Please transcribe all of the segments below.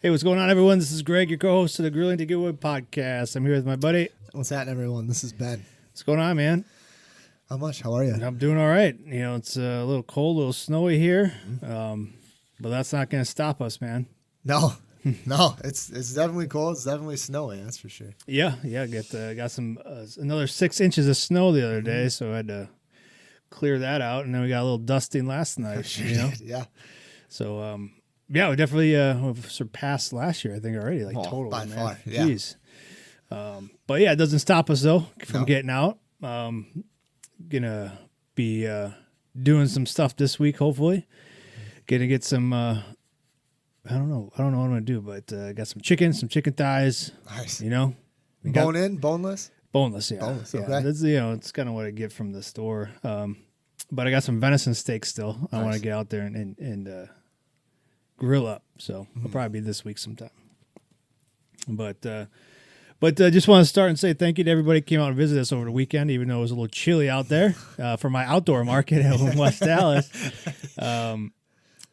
Hey, what's going on, everyone? This is Greg, your co-host of the Grilling to Get Wood podcast. I'm here with my buddy. What's happening, everyone? This is Ben. What's going on, man? How much? How are you? I'm doing all right. You know, it's a little cold, a little snowy here, but that's not going to stop us, man. No, it's definitely cold. It's definitely snowy. That's for sure. Yeah. Got some another 6 inches of snow the other day, so I had to clear that out, and then we got a little dusting last night. Sure you know, did, yeah. So yeah, we definitely we've surpassed last year, I think, already, like total by man. far. Yeah. Jeez. But yeah, it doesn't stop us though from getting out. Gonna be doing some stuff this week, hopefully. Gonna get some I don't know what I'm gonna do, but got some chicken thighs. Nice. You know, Boneless? Boneless, yeah. Boneless, Yeah, okay. that's, it's kind of what I get from the store. But I got some venison steaks still. I want to get out there and grill up. So it'll probably be this week sometime. But just want to start and say thank you to everybody who came out and visited us over the weekend, even though it was a little chilly out there for my outdoor market in West Dallas. A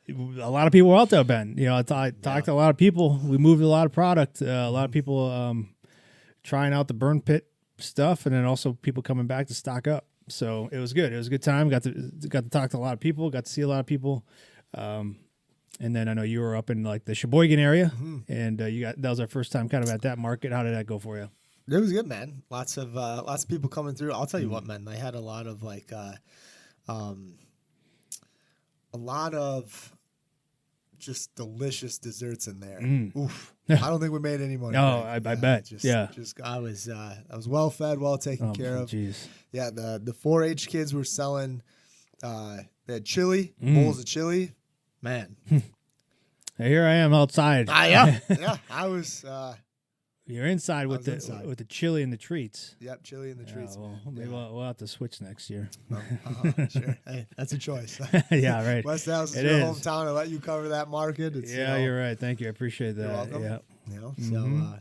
lot of people were out there, Ben. You know, I talked to a lot of people. We moved a lot of product. A lot of people trying out the burn pit stuff, and then also people coming back to stock up. So it was good. It was a good time. Got to talk to a lot of people. Got to see a lot of people. And then I know you were up in like the Sheboygan area, and that was our first time kind of at that market. How did that go for you? It was good, man. Lots of people coming through. I'll tell you what, man. They had a lot of just delicious desserts in there. Oof. I don't think we made any money. No, I bet. I was well fed, well taken care of. Jeez. Yeah, the 4-H kids were selling. They had chili, bowls of chili. Man, Here I am outside. yeah. I was. You're inside with the chili and the treats. Yep, chili and the treats. Well, man. maybe we'll have to switch next year. Sure. Hey, that's a choice. Yeah, right. West Dallas is your hometown. I let you cover that market. It's, you're right. Thank you. I appreciate that. You're welcome. Yeah. You know, so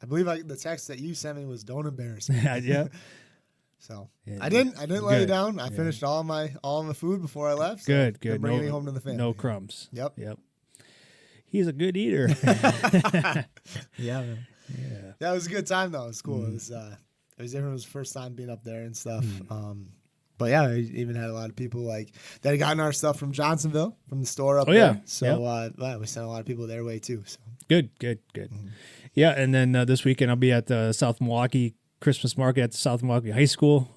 I believe the text that you sent me was "Don't embarrass me." Yeah. So Yeah, I didn't let you down. I Yeah. finished all my food before I left. So Good. didn't bring any home to the family. No crumbs. Yep. He's a good eater. Yeah, man. Yeah, it was a good time though. It was cool. It was different. It was the first time being up there and stuff. But yeah, I even had a lot of people like that had gotten our stuff from Johnsonville, from the store up there. Yeah. So we sent a lot of people their way too. So Good. Yeah, and then this weekend I'll be at the South Milwaukee Christmas market at the South Milwaukee High School.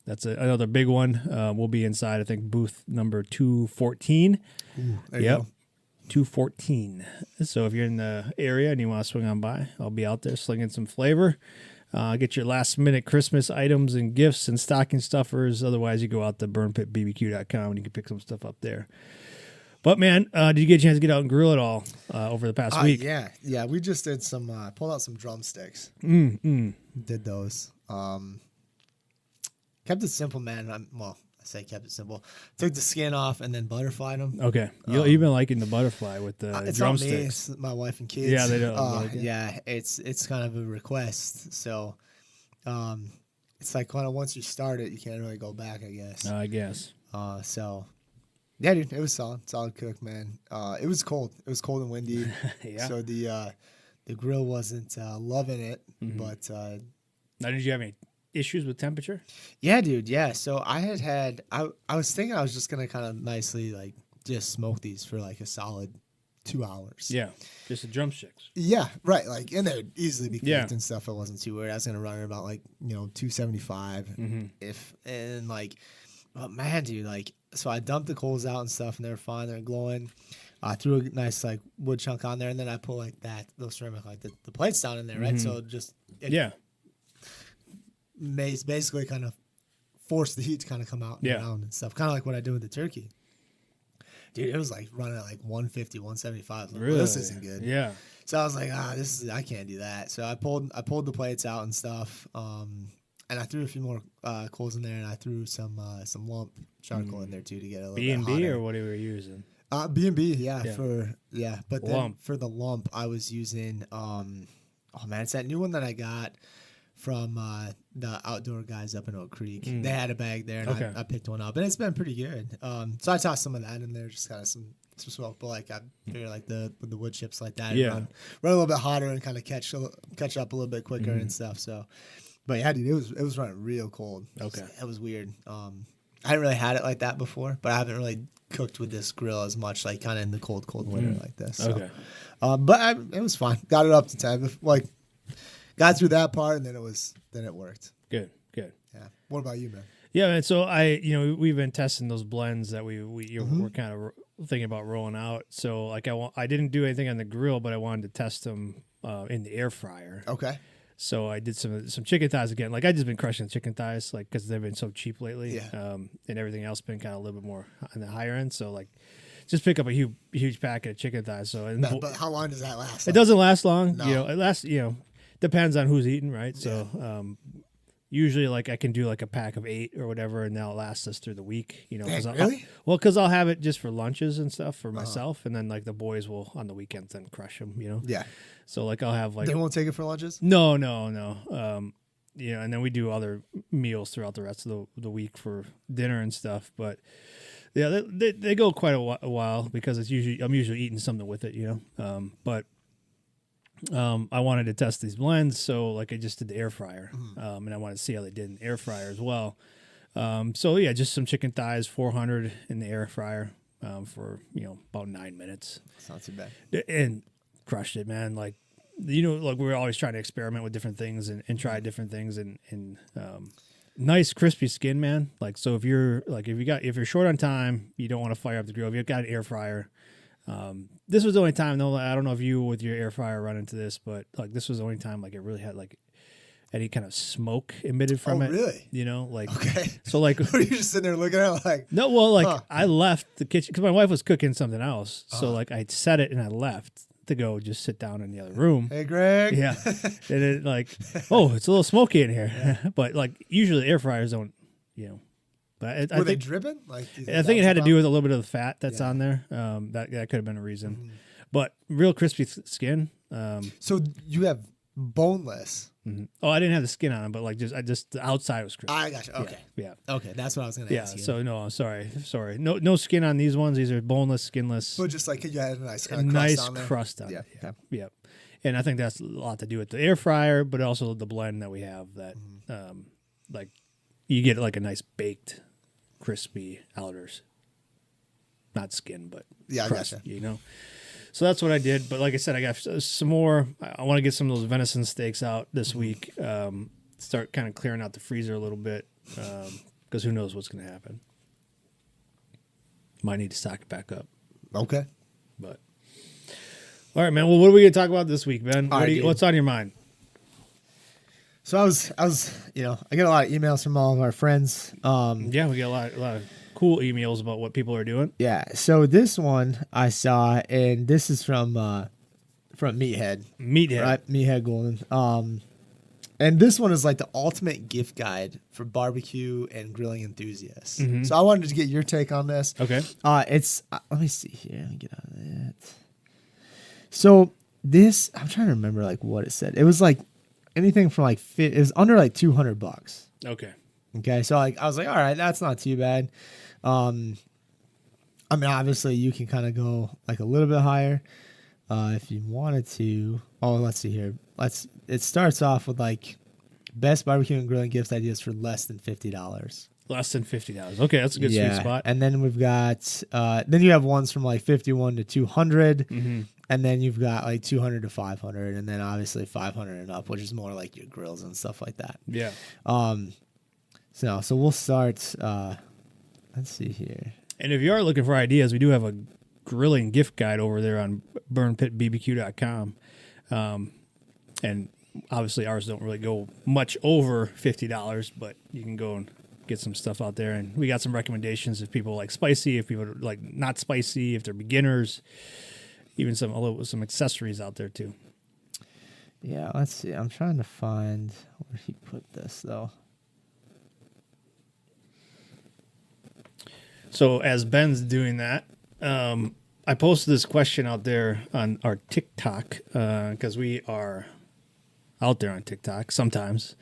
That's another big one. We'll be inside, I think, booth number 214. there you go. 214. So if you're in the area and you want to swing on by, I'll be out there slinging some flavor. Get your last minute Christmas items and gifts and stocking stuffers. Otherwise, you go out to burnpitbbq.com and you can pick some stuff up there. But man, did you get a chance to get out and grill at all over the past week? Yeah. We just did some pulled out some drumsticks. Did those. Kept it simple, man. I say kept it simple. Took the skin off and then butterflied them. Okay, you've been liking the butterfly with the it's drumsticks. Not me, it's my wife and kids. Yeah, they don't like it. Yeah, it's kind of a request. So, it's like kind of once you start it, you can't really go back, I guess. I guess. So, yeah, dude, it was solid cook, man. It was cold. It was cold and windy. Yeah. So the grill wasn't loving it, but Now, did you have any issues with temperature? yeah, dude. Yeah. So I was thinking I was just gonna kind of nicely like just smoke these for like a solid 2 hours. Yeah, just the drumsticks. Yeah, right. Like, and they would easily be cooked Yeah. and stuff. I wasn't too worried. I was gonna run it about like 275 oh man, dude. Like, so I dumped the coals out and stuff, and they're fine. They're glowing. I threw a nice like wood chunk on there, and then I put like those ceramic like the plates down in there, right? So basically kind of force the heat to kind of come out and around and stuff. Kind of like what I do with the turkey. Dude, it was like running at like 150, 175. Like, Really? well, this isn't good. Yeah. So I was like, I can't do that. So I pulled the plates out and stuff. And I threw a few more coals in there, and I threw some lump charcoal in there too to get a little bit hotter. B&B or what were you using? B&B, but then lump. for the lump I was using it's that new one that I got from the outdoor guys up in Oak Creek. They had a bag there, and Okay. I picked one up, and it's been pretty good. So I tossed some of that in there, just kind of some smoke. But like I figure like the wood chips like that, Yeah. run a little bit hotter and kind of catch up a little bit quicker and stuff. So, but yeah, dude, it was running real cold. Okay. It was weird. I hadn't really had it like that before, but I haven't really cooked with this grill as much, like kind of in the cold winter like this. So. Okay. But it was fine. Got it up to 10. Like, got through that part, and then it worked. Good. Yeah. What about you, man? Yeah, man. So we've been testing those blends that we're kind of thinking about rolling out. So like I didn't do anything on the grill, but I wanted to test them in the air fryer. Okay. So I did some chicken thighs again. Like I just been crushing chicken thighs, like because they've been so cheap lately. Yeah. And everything else been kind of a little bit more on the higher end. So like, just pick up a huge packet of chicken thighs. So but how long does that last? It doesn't last long. No. It lasts. Depends on who's eating, right? So usually like I can do like a pack of 8 or whatever, and that'll last us through the week. Really? Because I'll have it just for lunches and stuff for myself, and then like the boys will on the weekends then crush them. Yeah. So like I'll have like They won't take it for lunches? no. And then we do other meals throughout the rest of the week for dinner and stuff. But yeah, they go quite a while because I'm usually eating something with it, But I wanted to test these blends, so like I just did the air fryer, and I wanted to see how they did in the air fryer as well. So yeah, just some chicken thighs, 400 in the air fryer for about 9 minutes. It's not too bad. And crushed it, man. Like like we're always trying to experiment with different things and try different things and nice crispy skin, man. Like so if you're short on time, you don't want to fire up the grill. If you've got an air fryer. This was the only time though. I don't know if you with your air fryer run into this, but like this was the only time like it really had like any kind of smoke emitted from it. Really? Okay. So like, were you just sitting there looking at it like? No, well, like I left the kitchen because my wife was cooking something else. So like I set it and I left to go just sit down in the other room. Hey, Greg. Yeah. And it like, oh, it's a little smoky in here. Yeah. But like usually air fryers don't, But I Were they think dripping? Like, I think it had to do with a little bit of the fat that's on there. That could have been a reason. But real crispy skin. So you have boneless. Oh, I didn't have the skin on them, but like just the outside was crispy. I gotcha. Okay. Yeah. Okay, that's what I was gonna ask you. So no, I'm sorry. No skin on these ones. These are boneless, skinless. But just like you had a nice kind of crust on there. Crust on Yeah. it. Yeah. Yeah. And I think that's a lot to do with the air fryer, but also the blend that we have that like you get like a nice baked crispy outers, not skin, but crust, I gotcha. So that's what I did. But like I said, I got some more. I want to get some of those venison steaks out this week. Start kind of clearing out the freezer a little bit because who knows what's going to happen. Might need to stock it back up. Okay. But all right, man. Well, what are we going to talk about this week, Ben? What's on your mind? So I was, I get a lot of emails from all of our friends. Yeah, we get a lot of cool emails about what people are doing. Yeah. So this one I saw, and this is from Meathead. Right? Meathead Golden. And this one is like the ultimate gift guide for barbecue and grilling enthusiasts. Mm-hmm. So I wanted to get your take on this. Okay. It's let me see here. Let me get out of that. So this, I'm trying to remember like what it said. It was like anything from like it was under like $200. Okay. So like I was like, all right, that's not too bad. I mean, obviously you can kind of go like a little bit higher if you wanted to. Oh, let's see here. It starts off with like best barbecue and grilling gifts ideas for less than $50. Less than $50. Okay, that's a good sweet spot. And then we've got then you have ones from like 51 to 200. Mm-hmm. And then you've got like 200 to 500, and then obviously 500 and up, which is more like your grills and stuff like that. Yeah. So we'll start. Let's see here. And if you are looking for ideas, we do have a grilling gift guide over there on burnpitbbq.com. And obviously ours don't really go much over $50, but you can go and get some stuff out there. And we got some recommendations if people like spicy, if people like not spicy, if they're beginners. Even some accessories out there too. Yeah, let's see. I'm trying to find where he put this though. So as Ben's doing that, I posted this question out there on our TikTok because we are out there on TikTok sometimes.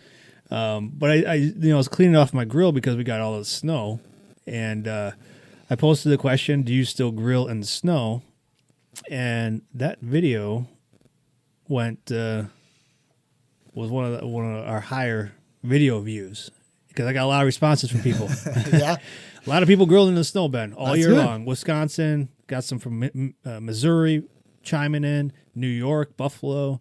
But I was cleaning off my grill because we got all the snow, and I posted the question, "Do you still grill in the snow?" And that video went was one of our higher video views because I got a lot of responses from people. Yeah, a lot of people grilling in the snow, Ben, all That's year good. long. Wisconsin got some from Missouri chiming in, New York, Buffalo.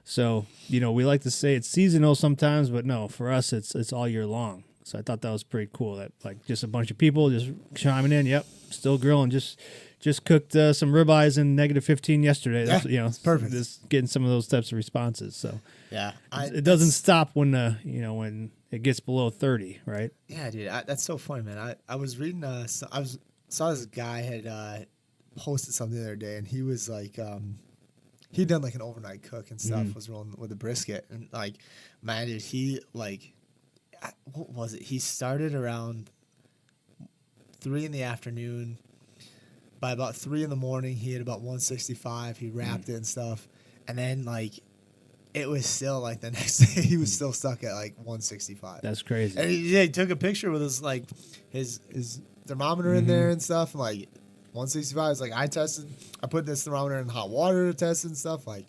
So we like to say it's seasonal sometimes, but no, for us it's all year long. So I thought that was pretty cool. That like just a bunch of people just chiming in. Yep, still grilling. Just cooked some ribeyes in -15 yesterday. Yeah, That's, perfect. Just getting some of those types of responses. So yeah. it doesn't stop when when it gets below 30, right? Yeah, dude, that's so funny, man. I was reading. Saw this guy had posted something the other day, and he was like, he'd done like an overnight cook and stuff. Was rolling with a brisket, and like, man, dude, he like, what was it? He started around 3 in the afternoon. By about 3 in the morning, he had about 165. He wrapped it and stuff, and then like, it was still like the next day he was still stuck at like 165. That's crazy. And he took a picture with his thermometer in there and stuff. And like 165 is like I put this thermometer in hot water to test and stuff. Like,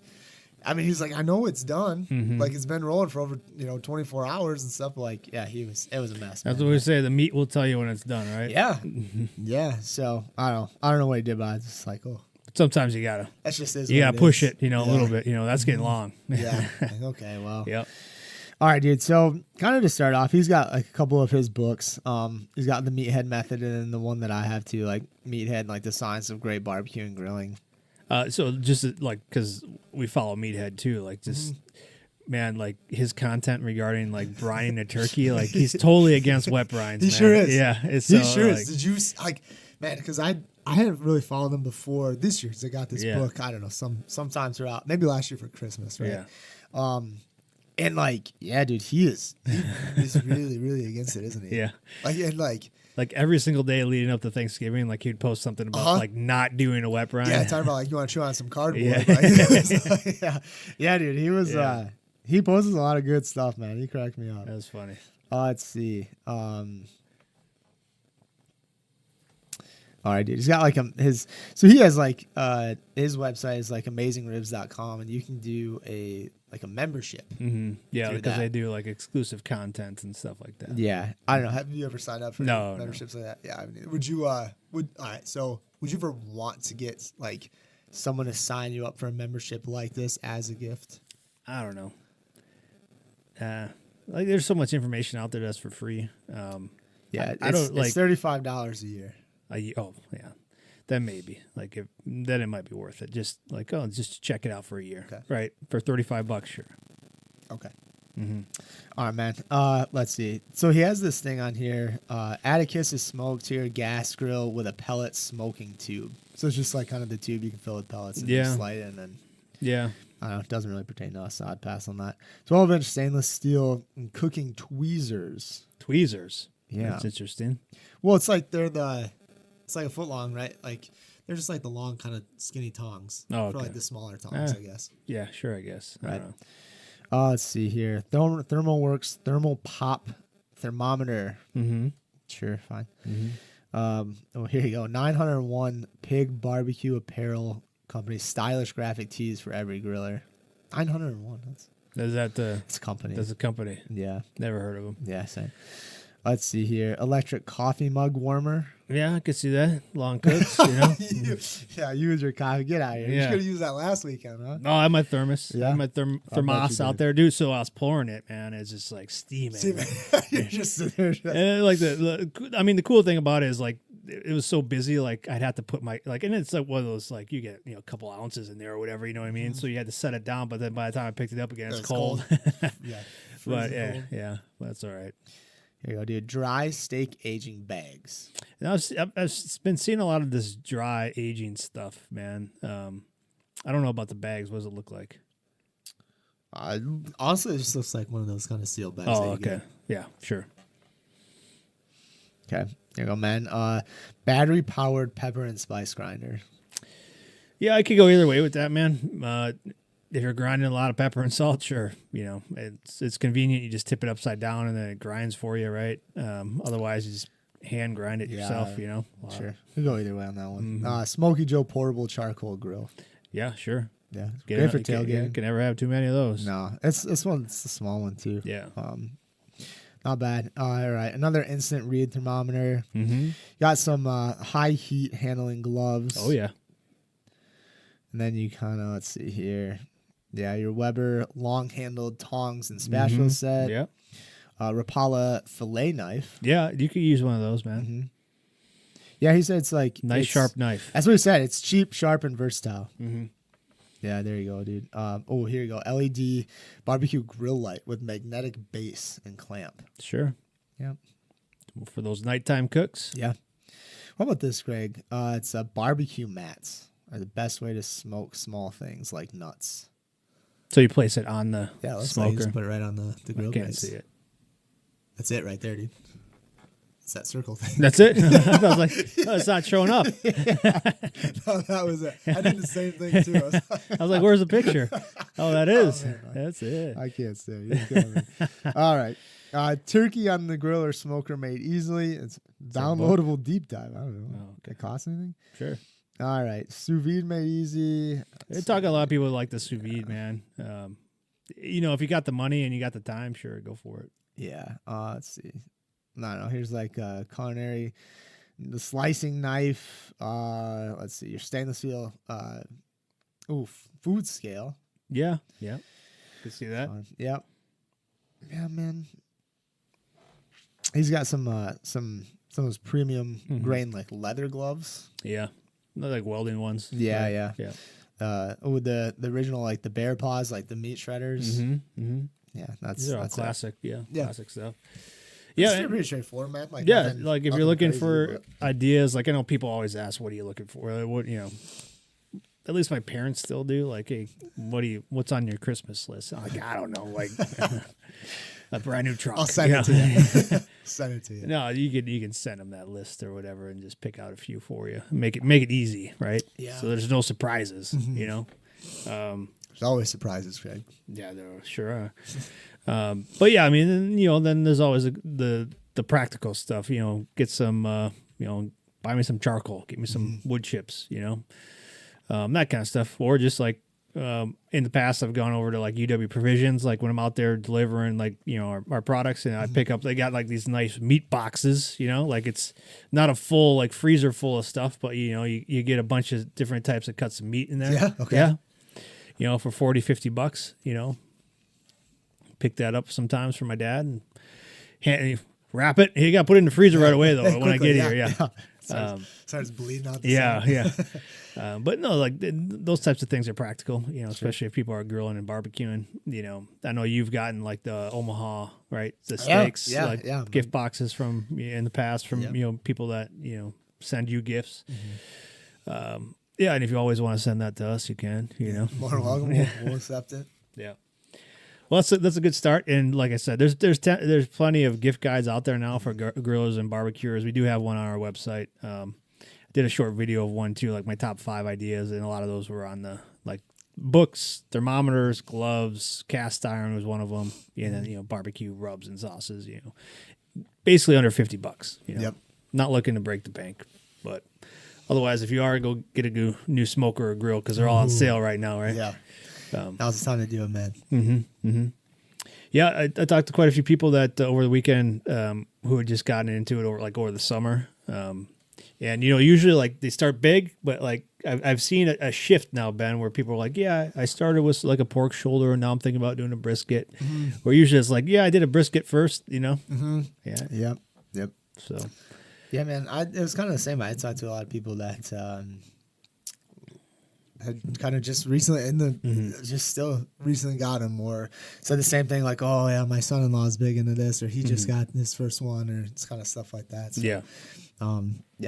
I mean, he's like, I know it's done. Like it's been rolling for over 24 hours and stuff. But like, yeah, it was a mess. That's what we say. The meat will tell you when it's done, right? Yeah, yeah. So I don't know what he did, but I was just like, oh, Sometimes you gotta. that's just is. You what gotta push is. it, a little bit. That's getting long. Yeah. Like, okay. Well. Yep. All right, dude. So, kind of to start off, he's got like a couple of his books. He's got the Meathead Method, and then the one that I have too, like Meathead, like the Science of Great Barbecue and Grilling. So just like because we follow Meathead too, like just man, like his content regarding like brining a turkey, like he's totally against wet brines. He man. sure is. Yeah, it's He so, sure like, is. Did you like, man? Because I hadn't really followed him before this year because I got this book. I don't know, sometime throughout, maybe last year for Christmas, right? Yeah. And like, yeah, dude, he's really, really against it, isn't he? Yeah. Like, and like every single day leading up to Thanksgiving, like he'd post something about like not doing a wet brine. yeah, talking about like you want to chew on some cardboard. Yeah. Like, yeah, dude, he was. He posts a lot of good stuff, man. He cracked me up. That was funny. Let's see. All right, dude. He's got like so he has like his website is like amazingribs.com, and you can do a membership. Mm-hmm. Yeah, because that. they do like exclusive content and stuff like that. Yeah, I don't know. Have you ever signed up for No, memberships like that? Yeah, I mean, would you? All right. So, would you ever want to get like someone to sign you up for a membership like this as a gift? I don't know. Like there's so much information out there that's for free. Yeah, I don't like it's $35 a year. Oh yeah, then maybe like then it might be worth it. Just like just check it out for a year, right? For $35, sure. Okay. Mm-hmm. All right, man. Let's see. So he has this thing on here. Atticus is smoked here, gas grill with a pellet smoking tube. So it's just like kind of the tube you can fill with pellets and just slide it, and then I don't know. It doesn't really pertain to us, so I'd pass on that. 12-inch stainless steel and cooking tweezers. Tweezers. Yeah, that's interesting. Well, it's like it's like a foot long, right? Like they're just like the long kind of skinny tongs for like the smaller tongs, I guess. Yeah, sure, I guess. Right. I don't know. Let's see here. ThermalWorks thermal pop thermometer. Mm-hmm. Sure, fine. Mm-hmm. Here you go. 901 Pig Barbecue Apparel Company. Stylish graphic tees for every griller. 901. It's a company. That's a company. Yeah. Never heard of them. Yeah, same. Let's see here. Electric coffee mug warmer. Yeah, I could see that. Long cooks, Yeah, use your coffee. Get out of here. Yeah. You should have used that last weekend, huh? No, I had my thermos. Yeah? I had my thermos out there, dude. So I was pouring it, man. It's just like steaming. You're just there. And like the cool thing about it is like it was so busy. Like I'd have to put my and it's like one of those like you get a couple ounces in there or whatever. You know what I mean? So you had to set it down. But then by the time I picked it up again, it's cold. Yeah, but cold. yeah, that's all right. Here you go, dude. Dry steak aging bags. Now I've been seeing a lot of this dry aging stuff, man. I don't know about the bags. What does it look like? Honestly, it just looks like one of those kind of sealed bags. Oh, okay. Yeah, sure. Okay. Here you go, man. Battery powered pepper and spice grinder. Yeah, I could go either way with that, man. if you're grinding a lot of pepper and salt, sure, it's convenient. You just tip it upside down and then it grinds for you, right? Otherwise, you just hand grind it yourself. Wow. Sure, we go either way on that one. Smoky Joe portable charcoal grill. Yeah, sure. Yeah, great for tailgating. Can never have too many of those. No, it's a small one too. Yeah. Not bad. All right, another instant read thermometer. Mm-hmm. Got some high heat handling gloves. Oh yeah. And then you kind of, let's see here. Yeah, your Weber long handled tongs and spatula set. Yeah. Rapala fillet knife. Yeah, you could use one of those, man. Mm-hmm. Yeah, he said it's like nice sharp knife. That's what he said. It's cheap, sharp, and versatile. Mm-hmm. Yeah, there you go, dude. Here you go. LED barbecue grill light with magnetic base and clamp. Sure. Yeah. For those nighttime cooks. Yeah. What about this, Greg? It's barbecue mats are the best way to smoke small things like nuts. So you place it on the smoker. Just put it right on the grill. I can't see it. That's it right there, dude. It's that circle thing. That's it? I was like, oh, it's not showing up. No, that was it. I did the same thing, too. I was like, where's the picture? Oh, that is. That's it. I can't see it. You're killing me. All right. Turkey on the grill or smoker made easily. It's downloadable deep dive. I don't know. Oh, okay. It cost anything? Sure. All right. Sous vide made easy. They talk a lot of people like the sous vide, man. If you got the money and you got the time, sure, go for it. Yeah. Let's see. No. Here's like culinary, the slicing knife. Let's see. Your stainless steel. Food scale. Yeah. Could see that. Yep. Yeah, man. He's got some of those premium grain like leather gloves. Yeah. They're like welding ones. Yeah. With the original like the bear paws, like the meat shredders. Mm-hmm. Yeah, that's classic. Yeah, classic stuff. Yeah, it's pretty straightforward, man. Like like if you're looking for ideas, like I know people always ask, "What are you looking for?" What at least my parents still do. Like, hey, what's on your Christmas list? I'm like, I don't know, like a brand new truck. I'll send it to you. Send it to you. No, you can send them that list or whatever, and just pick out a few for you. Make it easy, right? Yeah. So there's no surprises. There's always surprises, Craig. Yeah, there sure are. But yeah, I mean, then there's always the practical stuff. Get some, buy me some charcoal, get me some wood chips. That kind of stuff, or just like in the past, I've gone over to like UW Provisions, like when I'm out there delivering like our products, and I pick up. They got like these nice meat boxes, like it's not a full like freezer full of stuff, but you get a bunch of different types of cuts of meat in there. Yeah. Okay. Yeah. For $40-$50, pick that up sometimes for my dad and wrap it. He got put in the freezer right away though. When I get here, yeah. Starts bleeding out. Yeah. But no, like those types of things are practical, especially if people are grilling and barbecuing. I know you've gotten like the Omaha, right? The steaks, gift boxes from in the past from people that send you gifts. Mm-hmm. And if you always want to send that to us, you can. More than welcome. We'll accept it. Yeah. Well, that's a good start, and like I said, there's plenty of gift guides out there now for grillers and barbecuers. We do have one on our website. I did a short video of one too, like my top 5 ideas, and a lot of those were on the like books, thermometers, gloves, cast iron was one of them, and then barbecue rubs and sauces. Basically under $50. Yep. Not looking to break the bank, but otherwise, if you are, go get a new smoker or grill because they're all on sale right now, right? Yeah. Now's the time to do it, man. Mm-hmm. Yeah, I talked to quite a few people that over the weekend who had just gotten into it over the summer. And usually like they start big, but like I've seen a shift now, Ben, where people are like, yeah, I started with like a pork shoulder, and now I'm thinking about doing a brisket. Mm-hmm. Where usually it's like, yeah, I did a brisket first, Mm-hmm. Yeah. Yep. So. Yeah, man. It was kind of the same. I talked to a lot of people that had kind of just recently just still recently got him, or said the same thing, like, oh yeah, my son-in-law is big into this, or he just got his first one, or it's kind of stuff like that. So, yeah. I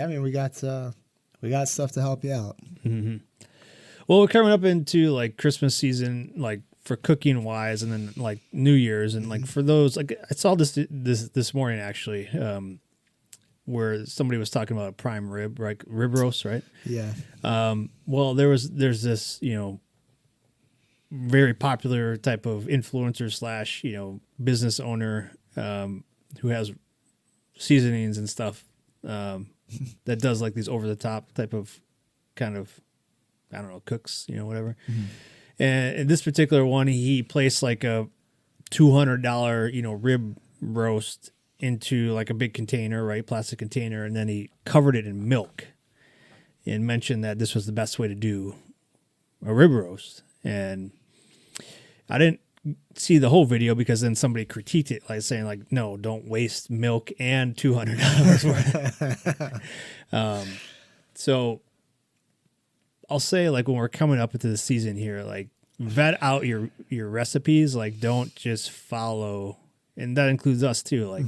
mean, we got stuff to help you out. Mm-hmm. Well, we're coming up into like Christmas season, like for cooking wise, and then like New Year's, and like for those, like I saw this morning actually, where somebody was talking about a prime rib, right? Rib roast, right? Yeah. Well, there's this, very popular type of influencer slash, business owner who has seasonings and stuff that does like these over the top type of kind of, I don't know, cooks, whatever. Mm-hmm. And in this particular one, he placed like a $200, rib roast into like a big container, right? Plastic container. And then he covered it in milk and mentioned that this was the best way to do a rib roast. And I didn't see the whole video because then somebody critiqued it, like saying like, no, don't waste milk and $200 worth. So I'll say, like, when we're coming up into the season here, like, vet out your recipes. Like, don't just follow, and that includes us too. Like,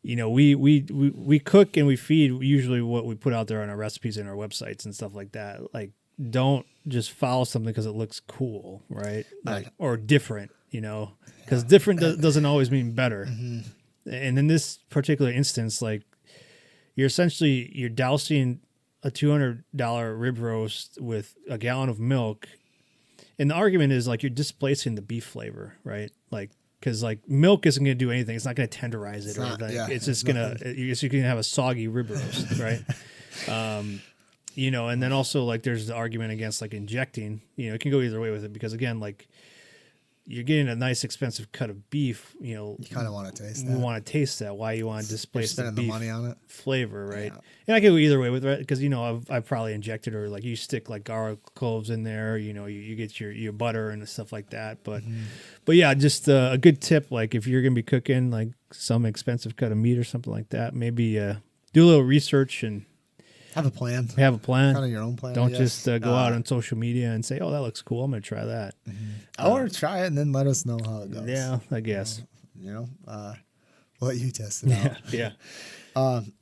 we cook and we feed usually what we put out there on our recipes and our websites and stuff like that. Like, don't just follow something because it looks cool, right? Like, or different, because different doesn't always mean better. Mm-hmm. And in this particular instance, like, you're dousing a $200 rib roast with a gallon of milk. And the argument is like you're displacing the beef flavor, right? Like, because like milk isn't going to do anything. It's not going to tenderize it or anything. Yeah, it's just going to, you're going to have a soggy rib roast, right? And then also like there's the argument against like injecting, it can go either way with it because again, like you're getting a nice expensive cut of beef, you kind of want to taste that. You want to taste that. Why you want to displace the beef money on it flavor, right? Yeah. And I can go either way with it because I've probably injected or like you stick like garlic cloves in there, you get your butter and stuff like that. But but yeah, just a good tip, like if you're gonna be cooking like some expensive cut of meat or something like that, maybe do a little research and have a plan. Kind of your own plan. Don't just go out on social media and say, "Oh, that looks cool. I'm gonna try that." Or try it and then let us know how it goes. Yeah, I guess. We'll let you test it out.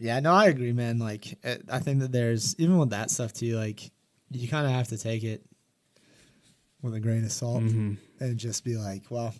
Yeah. No, I agree, man. Like, I think that there's even with that stuff too. Like, you kind of have to take it with a grain of salt and just be like, well,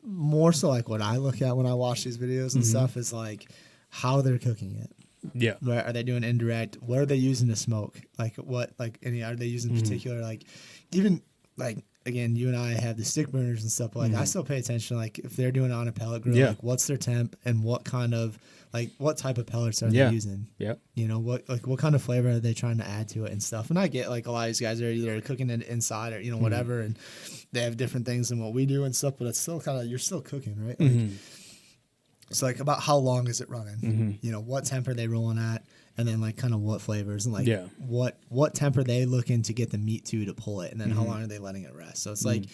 more so like what I look at when I watch these videos and stuff is like how they're cooking it. Yeah. Right? Are they doing indirect? What are they using to smoke? Like what? Like are they using particular? Like even like again, you and I have the stick burners and stuff. But like I still pay attention. Like if they're doing it on a pellet grill, like what's their temp and what kind of like what type of pellets are they using? Yeah. What kind of flavor are they trying to add to it and stuff? And I get like a lot of these guys are either cooking it inside or whatever, and they have different things than what we do and stuff. But it's still kind of you're still cooking, right? Like, it's like about how long is it running? What temp are they rolling at? And then like kind of what flavors and like what temp are they looking to get the meat to pull it? And then how long are they letting it rest? So it's like,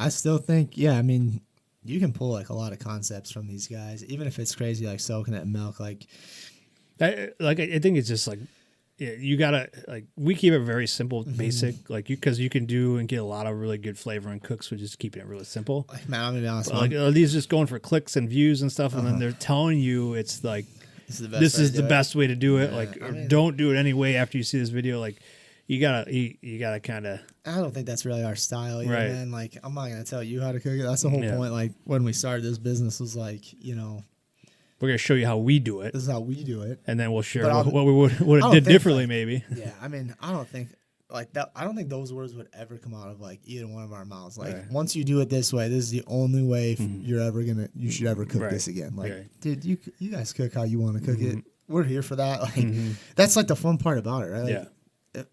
I still think, I mean, you can pull like a lot of concepts from these guys, even if it's crazy, like soaking it in milk. Like, I think it's just like, you gotta like we keep it very simple, basic, like because you can do and get a lot of really good flavor in cooks with just keeping it really simple. Like, man, I'm gonna be honest. Like are these just going for clicks and views and stuff, and then they're telling you it's like this is the best way to do it. Like, don't do it anyway after you see this video. Like, you gotta kind of. I don't think that's really our style, either, right? Man, like I'm not gonna tell you how to cook it. That's the whole point. Like when we started this business was like, we're going to show you how we do it. This is how we do it. And then we'll share what we would have did differently, like, maybe. Yeah, I mean, I don't think like that. I don't think those words would ever come out of like either one of our mouths. Like once you do it this way, this is the only way you should ever cook this again. Like, dude, you guys cook how you want to cook it. We're here for that. Like that's like the fun part about it, right? Like,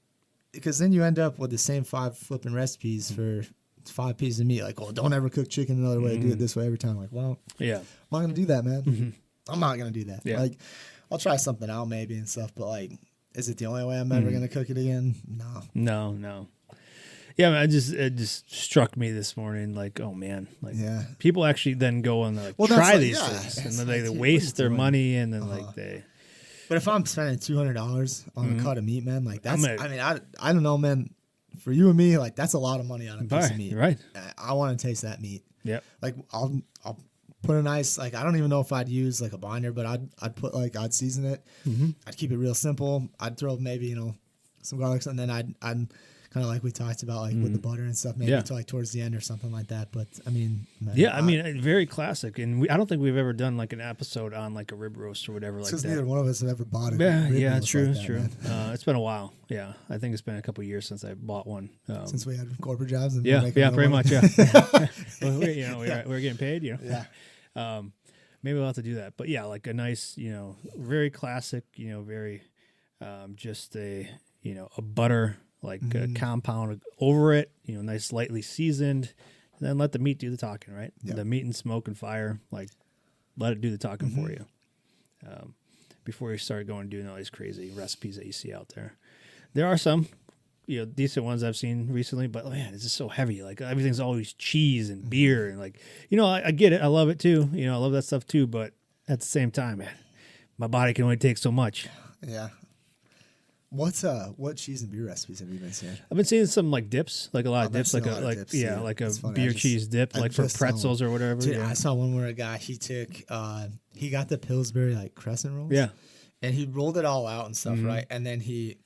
because then you end up with the same 5 flipping recipes for 5 pieces of meat. Like, oh, don't ever cook chicken another way. Do it this way every time. Like, well, I'm not gonna do that, man. I'm not going to do that. Yeah. Like, I'll try something out maybe and stuff, but, like, is it the only way I'm ever going to cook it again? No. Yeah, man, it just struck me this morning, like, oh, man. Like, people actually then go and, like, try these things, and then they waste their money, and then, like, they... But if I'm spending $200 on a cut of meat, man, like, that's... I don't know, man. For you and me, like, that's a lot of money on a piece of meat. Right. I want to taste that meat. Yep. Like, I'll put a nice, like, I don't even know if I'd use like a binder, but I'd season it. I'd keep it real simple. I'd throw maybe, some garlic, and then I'd kind of like we talked about, like with the butter and stuff, maybe to like towards the end or something like that. But I mean, I mean, very classic. And I don't think we've ever done like an episode on like a rib roast or whatever like that. Because neither one of us have ever bought it. Yeah, it's true. It's true. It's been a while. Yeah, I think it's been a couple of years since I bought one. Since we had corporate jobs. And pretty much. Yeah. Well, we're getting paid. Maybe we'll have to do that. But yeah, like a nice, very classic, very just a butter compound over it, nice lightly seasoned, and then let the meat do the talking, right? Yep. The meat and smoke and fire, like let it do the talking for you. Before you start going and doing all these crazy recipes that you see out there. There are some, decent ones I've seen recently, but man, it's just so heavy. Like everything's always cheese and beer and like, I get it. I love it too. I love that stuff too. But at the same time, man, my body can only take so much. Yeah. What cheese and beer recipes have you been seeing? I've been seeing some like dips, like a lot of dips, like a beer cheese dip, like for pretzels or whatever. Dude, I saw one where a guy he got the Pillsbury like crescent rolls. Yeah. And he rolled it all out and stuff, right? And then he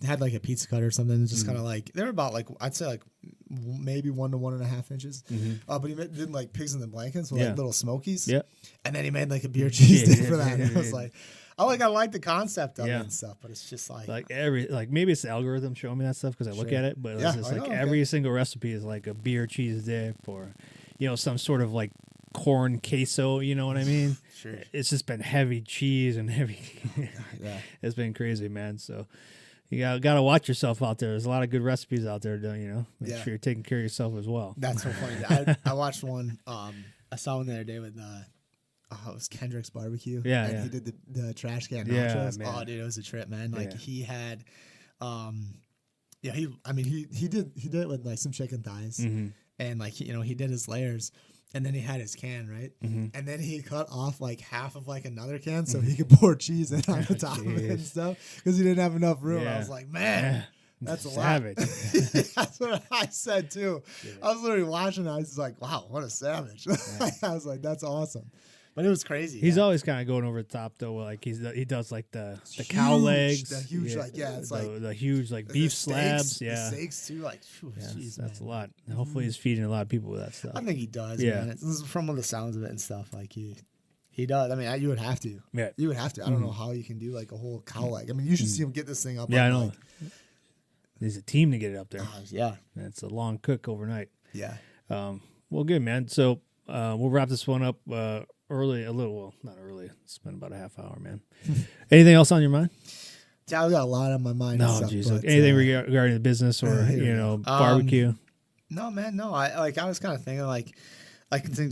had like a pizza cutter or something, and just kind of like they were about like I'd say like maybe 1 to 1.5 inches. But he did like pigs in the blankets, so like little smokies. Yeah. And then he made like a beer cheese dip for that. And I was like. I like the concept of it and stuff, but it's just like maybe it's the algorithm showing me that stuff because I look at it, but it's just every single recipe is like a beer cheese dip or some sort of like corn queso, you know what I mean? Sure. It's just been heavy cheese and heavy. It's been crazy, man. So you got to watch yourself out there. There's a lot of good recipes out there, Make sure you're taking care of yourself as well. That's so funny. I watched one. I saw one the other day with. It was Kendrick's barbecue. And he did the trash can nachos. Man. Oh, dude, it was a trip, man. Like he had, he did it with like some chicken thighs, and like he did his layers, and then he had his can right, and then he cut off like half of like another can so he could pour cheese in on the top of it and stuff because he didn't have enough room. Yeah. I was like, man. That's a savage. That's what I said too. Yeah. I was literally watching. I was just like, "Wow, what a savage!" I was like, "That's awesome." But it was crazy. He's always kind of going over the top though. Like he does like the cow legs, the huge it's like the huge like beef slabs, the steaks too. Like, geez, that's a lot. Hopefully, he's feeding a lot of people with that stuff. I think he does. Man. It's from the sounds of it and stuff. Like he does. I mean, you would have to. Yeah, you would have to. I don't know how you can do like a whole cow leg. I mean, you should see him get this thing up. Yeah, I know. There's a team to get it up there. Yeah, it's a long cook overnight. Yeah. Well, good man. So we'll wrap this one up. Early, not early. It's been about a half hour, man. Anything else on your mind? Yeah, I've got a lot on my mind. No, geez. Anything regarding the business or barbecue? No, man. No, I was kind of thinking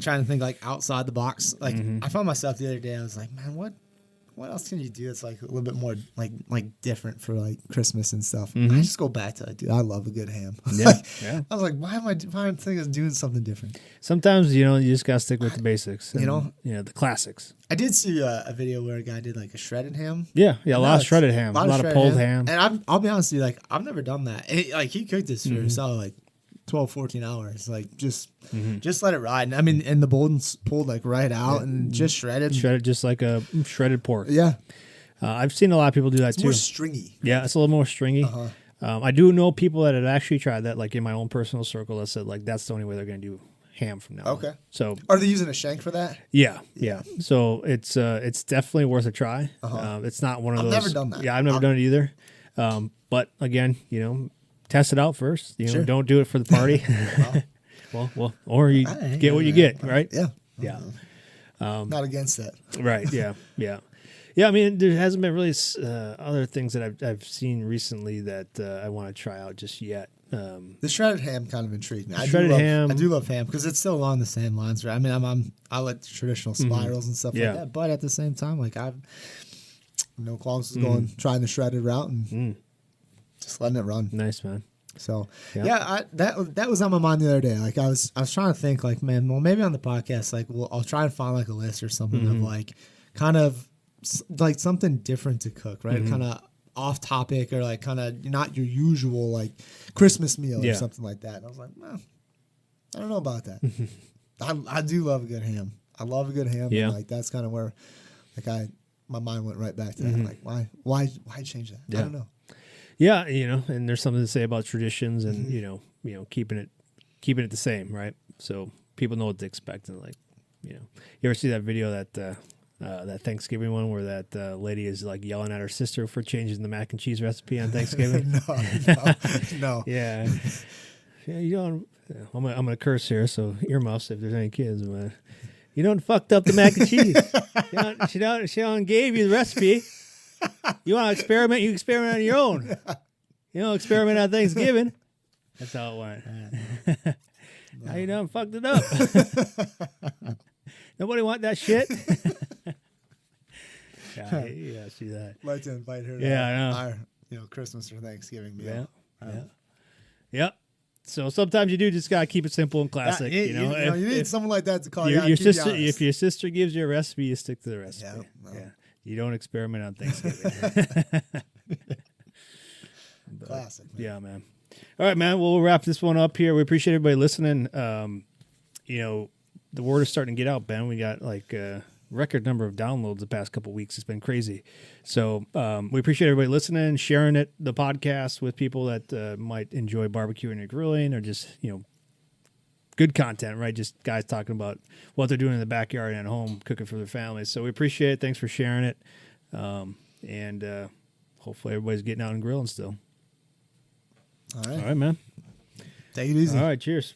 trying to think like outside the box. Like I found myself the other day. I was like, man, what else can you do that's like a little bit more like different for like Christmas and stuff? I just go back to dude, I love a good ham. I was like, why am I thinking of doing something different? Sometimes you just gotta stick with the basics. And, the classics. I did see a video where a guy did like a shredded ham. Yeah, a lot of shredded ham, a lot of pulled ham. And I'll be honest with you, like I've never done that. And he cooked this for solid like 12, 14 hours. Like just let it ride. And I mean, and the bones pulled like right out and just shredded. Shredded just like a shredded pork. Yeah. I've seen a lot of people do that too. More stringy. Yeah, it's a little more stringy. I do know people that have actually tried that, like in my own personal circle, that said like that's the only way they're going to do ham from now on. So are they using a shank for that? Yeah. So it's definitely worth a try. It's not one of those. I've never done that. Yeah, I've never done it either. But again, test it out first. Don't do it for the party. well, or you get what you get, right? Yeah. Not against that. Right. Yeah. I mean, there hasn't been really other things that I've seen recently that I want to try out just yet. The shredded ham kind of intrigued me. I do love ham because it's still along the same lines, right? I mean, I like the traditional spirals and stuff like that, but at the same time, like I've no qualms with trying the shredded route and just letting it run. Nice, man. So that was on my mind the other day. Like I was trying to think like, man, well maybe on the podcast, like I'll try and find like a list or something of like kind of like something different to cook, right? Kind of off topic or like kind of not your usual like Christmas meal or something like that. And I was like, I don't know about that. I do love a good ham. I love a good ham. Yeah. And like that's kind of where like my mind went right back to that. Like why change that? I don't know. Yeah, and there's something to say about traditions and keeping it the same, right? So people know what to expect, and you ever see that video that Thanksgiving one where that lady is like yelling at her sister for changing the mac and cheese recipe on Thanksgiving? No. Yeah, I'm gonna curse here, so earmuffs if there's any kids. But you done fucked up the mac and cheese. She done gave you the recipe. You want to experiment? You experiment on your own. Experiment on Thanksgiving. That's how it went. Now you done fucked it up. Nobody want that shit. Yeah, see that. Like to invite her to our Christmas or Thanksgiving meal. Yeah. So sometimes you do just gotta keep it simple and classic. You need someone like that to call your sister. If your sister gives you a recipe, you stick to the recipe. Yeah. You don't experiment on Thanksgiving. Classic. Man. Yeah, man. All right, man. Well, we'll wrap this one up here. We appreciate everybody listening. The word is starting to get out, Ben. We got like a record number of downloads the past couple of weeks. It's been crazy. So we appreciate everybody listening, sharing the podcast with people that might enjoy barbecuing or grilling or just, good content, right? Just guys talking about what they're doing in the backyard and at home, cooking for their families. So we appreciate it. Thanks for sharing it. And hopefully everybody's getting out and grilling still. All right. All right, man. Take it easy. All right. Cheers.